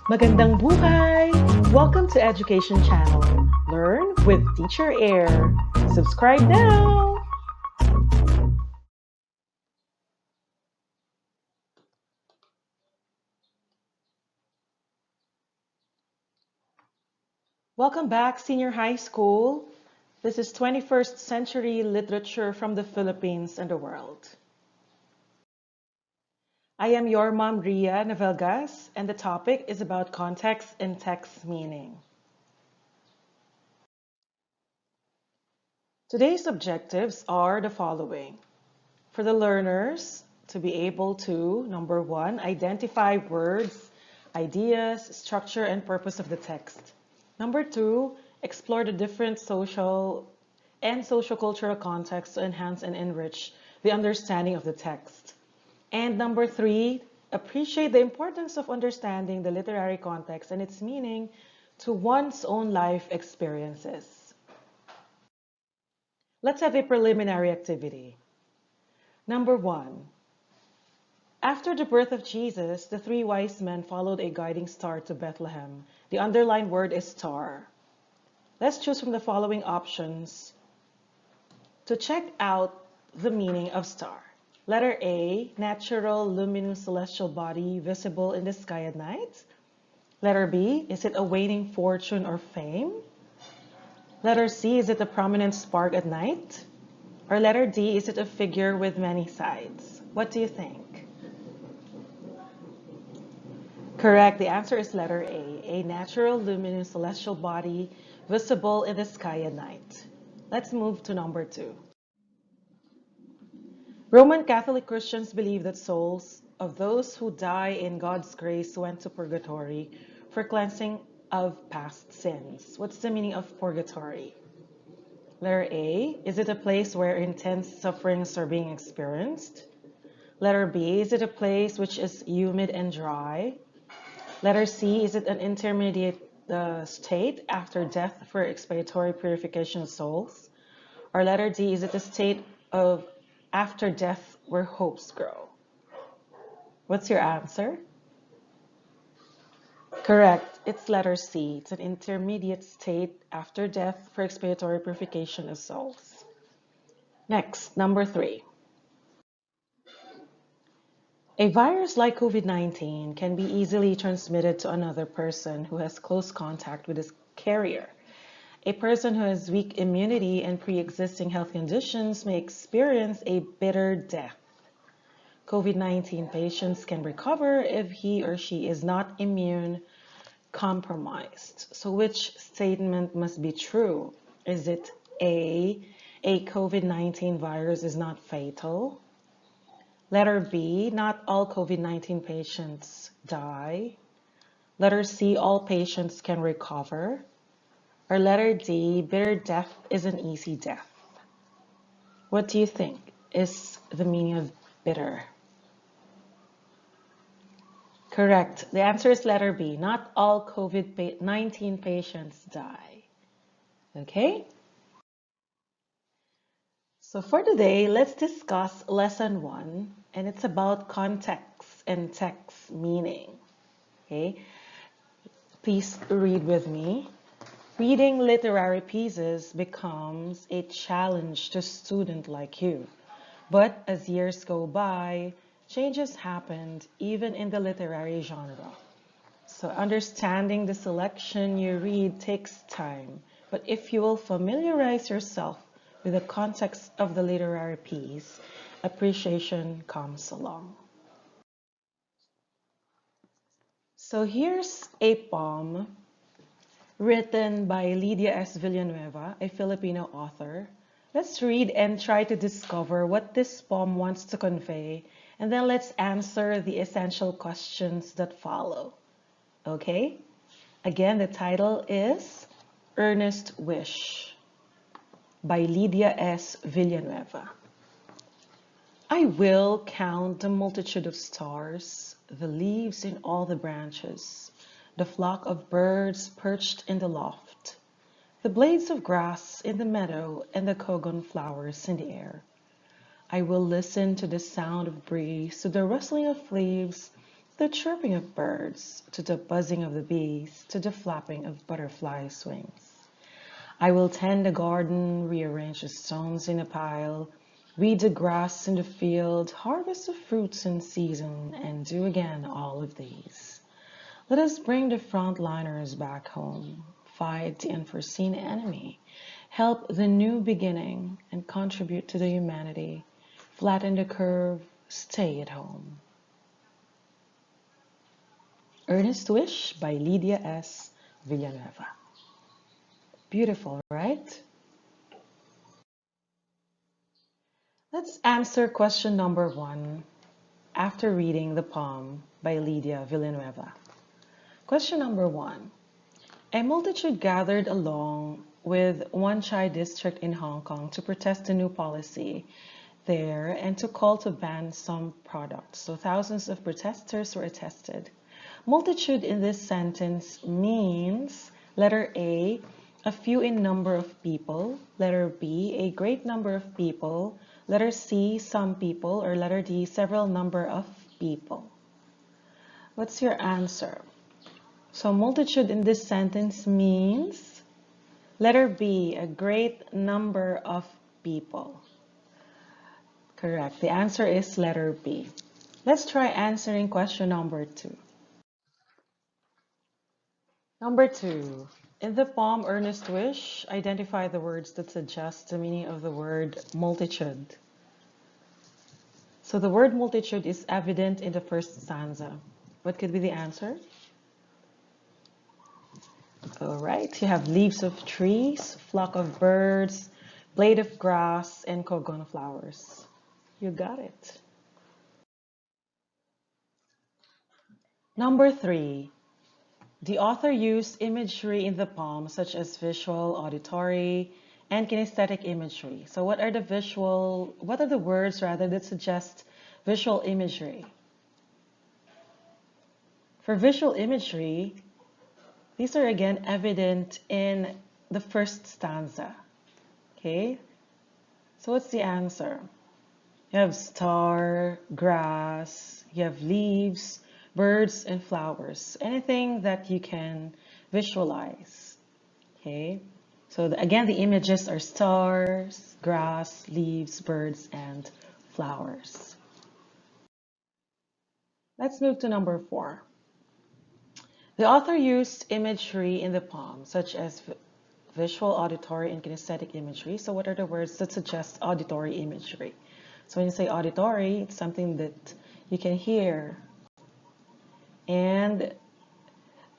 Magandang buhay! Welcome to Education Channel. Learn with Teacher Air. Subscribe now! Welcome back, Senior High School. This is 21st century literature from the Philippines and the world. I am your mom, Ria Navelgas, and the topic is about context and text meaning. Today's objectives are the following. For the learners to be able to, number one, identify words, ideas, structure, and purpose of the text. Number two, explore the different social and sociocultural contexts to enhance and enrich the understanding of the text. And number three, appreciate the importance of understanding the literary context and its meaning to one's own life experiences. Let's have a preliminary activity. Number one, after the birth of Jesus, the three wise men followed a guiding star to Bethlehem. The underlined word is star. Let's choose from the following options to check out the meaning of star. Letter A, natural luminous celestial body visible in the sky at night. Letter B, is it a waning fortune or fame? Letter C, is it a prominent spark at night? Or letter D, is it a figure with many sides? What do you think? Correct. The answer is letter A natural luminous celestial body visible in the sky at night. Let's move to number two. Roman Catholic Christians believe that souls of those who die in God's grace went to purgatory for cleansing of past sins. What's the meaning of purgatory? Letter A, is it a place where intense sufferings are being experienced? Letter B, is it a place which is humid and dry? Letter C, is it an intermediate state after death for expiatory purification of souls? Or letter D, is it a state of after death where hopes grow? What's your answer? Correct. It's letter C. It's an intermediate state after death for expiatory purification of souls. Next, number three. A virus like COVID-19 can be easily transmitted to another person who has close contact with its carrier. A person who has weak immunity and pre-existing health conditions may experience a bitter death. COVID-19 patients can recover if he or she is not immune compromised. So which statement must be true? Is it A COVID-19 virus is not fatal? Letter B, not all COVID-19 patients die. Letter C, all patients can recover. Or letter D, bitter death is an easy death. What do you think is the meaning of bitter? Correct. The answer is letter B. Not all COVID-19 patients die. Okay? So for today, let's discuss lesson 1, and it's about context and text meaning. Okay? Please read with me. Reading literary pieces becomes a challenge to a student like you. But as years go by, changes happened even in the literary genre. So understanding the selection you read takes time, but if you will familiarize yourself with the context of the literary piece, appreciation comes along. So here's a poem written by Lydia S. Villanueva, a Filipino author. Let's read and try to discover what this poem wants to convey, and then let's answer the essential questions that follow. Okay? Again, the title is Earnest Wish by Lydia S. Villanueva. I will count the multitude of stars, the leaves in all the branches, the flock of birds perched in the loft, the blades of grass in the meadow, and the cogon flowers in the air. I will listen to the sound of breeze, to the rustling of leaves, the chirping of birds, to the buzzing of the bees, to the flapping of butterflies' wings. I will tend the garden, rearrange the stones in a pile, weed the grass in the field, harvest the fruits in season, and do again all of these. Let us bring the frontliners back home, fight the unforeseen enemy, help the new beginning, and contribute to the humanity. Flatten the curve, stay at home. Earnest Wish by Lydia S. Villanueva. Beautiful, right? Let's answer question number 1 after reading the poem by Lydia Villanueva. Question number 1. A multitude gathered along with Wan Chai district in Hong Kong to protest the new policy there and to call to ban some products. So thousands of protesters were attested. Multitude in this sentence means letter A, a few in number of people, letter B, a great number of people, letter C, some people, or letter D, several number of people. What's your answer? So multitude in this sentence means letter B, a great number of people. Correct. The answer is letter B. Let's try answering question number 2. Number 2. In the poem Earnest Wish, identify the words that suggest the meaning of the word multitude. So the word multitude is evident in the first stanza. What could be the answer? All right, you have leaves of trees, flock of birds, blade of grass, and cogon flowers. You got it. Number 3. The author used imagery in the poem such as visual, auditory, and kinesthetic imagery. So what are the words rather that suggest visual imagery? For visual imagery, these are again evident in the first stanza. Okay? So what's the answer? You have star, grass, you have leaves, birds, and flowers. Anything that you can visualize. Okay? So again, the images are stars, grass, leaves, birds, and flowers. Let's move to number 4. The author used imagery in the poem, such as visual, auditory, and kinesthetic imagery. So what are the words that suggest auditory imagery? So when you say auditory, it's something that you can hear. And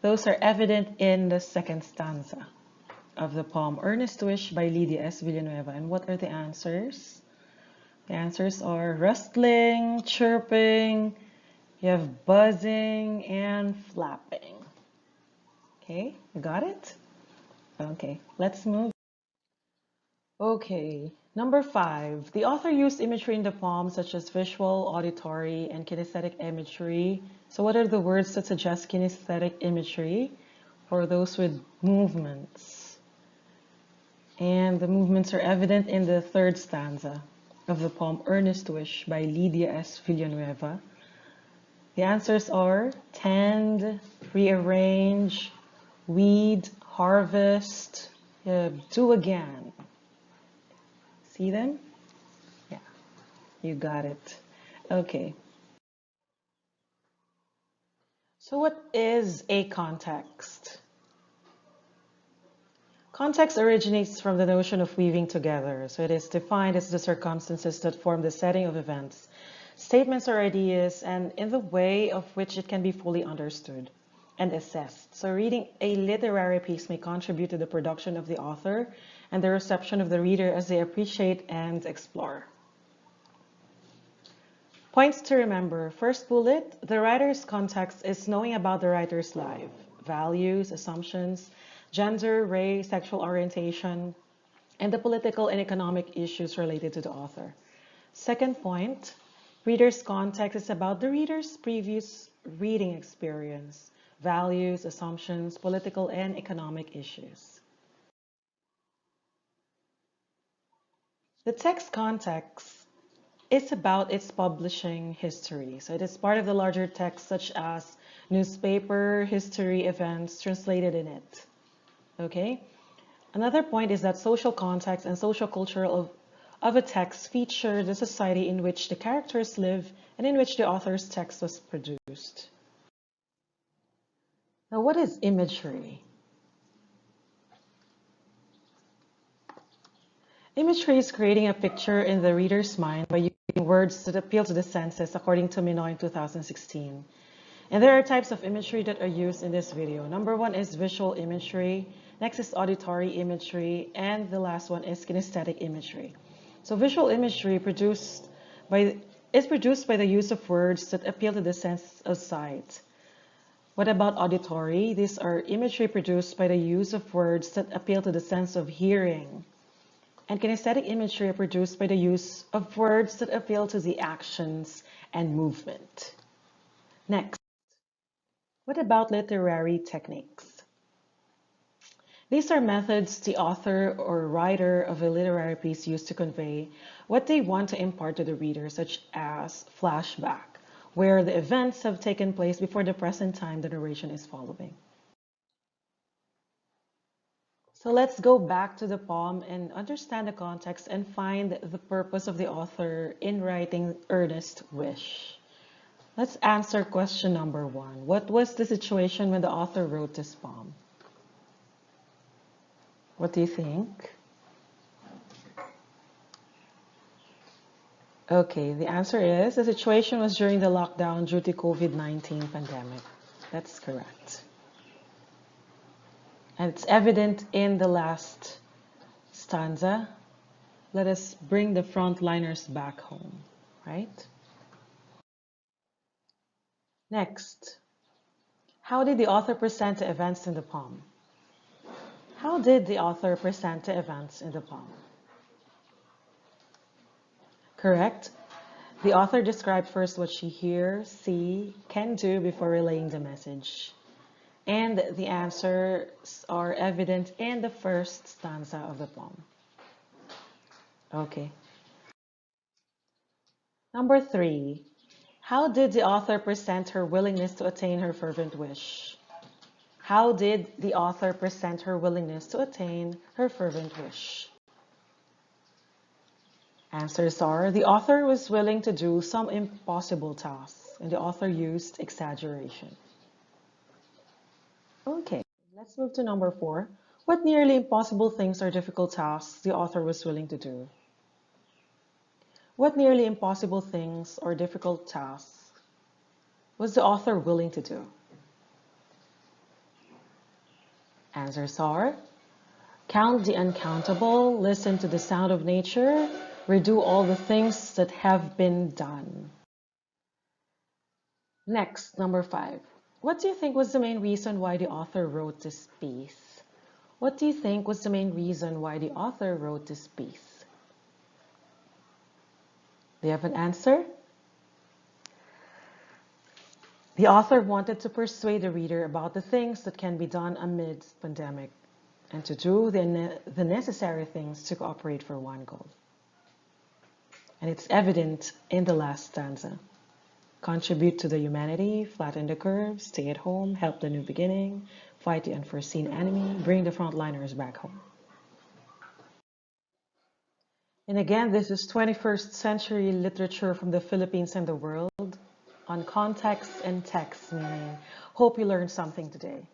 those are evident in the second stanza of the poem Earnest Wish by Lydia S. Villanueva. And what are the answers? The answers are rustling, chirping, you have buzzing, and flapping. Okay, you got it? Okay, let's move. Okay, number 5. The author used imagery in the poem such as visual, auditory, and kinesthetic imagery. So what are the words that suggest kinesthetic imagery? For those with movements. And the movements are evident in the third stanza of the poem Earnest Wish by Lydia S. Villanueva. The answers are tend, rearrange, weed, harvest, do again. See them? Yeah, you got it. Okay. So what is a context? Context originates from the notion of weaving together. So it is defined as the circumstances that form the setting of events, statements or ideas, and in the way of which it can be fully understood and assessed. So reading a literary piece may contribute to the production of the author and the reception of the reader as they appreciate and explore. Points to remember. First bullet, the writer's context is knowing about the writer's life, values, assumptions, gender, race, sexual orientation, and the political and economic issues related to the author. Second point, reader's context is about the reader's previous reading experience, values, assumptions, political and economic issues. The text context It's about its publishing history. So it is part of the larger text, such as newspaper, history, events translated in it. Okay? Another point is that social context and social culture of a text feature the society in which the characters live and in which the author's text was produced. Now, what is imagery? Imagery is creating a picture in the reader's mind by using words that appeal to the senses, according to Minoy in 2016. And there are types of imagery that are used in this video. Number one is visual imagery, next is auditory imagery, and the last one is kinesthetic imagery. So visual imagery is produced by the use of words that appeal to the sense of sight. What about auditory? These are imagery produced by the use of words that appeal to the sense of hearing. And kinesthetic imagery are produced by the use of words that appeal to the actions and movement. Next, what about literary techniques? These are methods the author or writer of a literary piece use to convey what they want to impart to the reader, such as flashback, where the events have taken place before the present time the narration is following. So let's go back to the poem and understand the context and find the purpose of the author in writing Earnest Wish. Let's answer question number one. What was the situation when the author wrote this poem? What do you think? Okay, the answer is the situation was during the lockdown due to COVID-19 pandemic. That's correct. And it's evident in the last stanza. Let us bring the frontliners back home, right? Next, how did the author present the events in the poem? How did the author present the events in the poem? Correct. The author described first what she hears, see, can do before relaying the message. And the answers are evident in the first stanza of the poem. Okay. Number three, how did the author present her willingness to attain her fervent wish? How did the author present her willingness to attain her fervent wish? Answers are, the author was willing to do some impossible tasks, and the author used exaggeration. Okay, let's move to number four. What nearly impossible things or difficult tasks the author was willing to do? What nearly impossible things or difficult tasks was the author willing to do? Answers are, count the uncountable, listen to the sound of nature, redo all the things that have been done. Next, number five. What do you think was the main reason why the author wrote this piece? What do you think was the main reason why the author wrote this piece? Do you have an answer? The author wanted to persuade the reader about the things that can be done amidst pandemic and to do the necessary things to cooperate for one goal. And it's evident in the last stanza. Contribute to the humanity, flatten the curve, stay at home, help the new beginning, fight the unforeseen enemy, bring the frontliners back home. And again, this is 21st century literature from the Philippines and the world on context and text meaning. Hope you learned something today.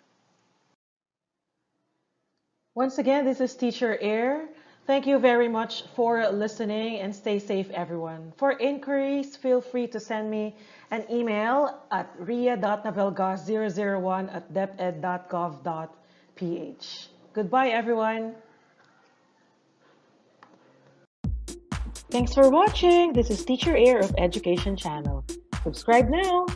Once again, this is Teacher Air. Thank you very much for listening and stay safe, everyone. For inquiries, feel free to send me an email at ria.navelgas001@deped.gov.ph. Goodbye, everyone. Thanks for watching. This is Teacher Air of Education Channel. Subscribe now.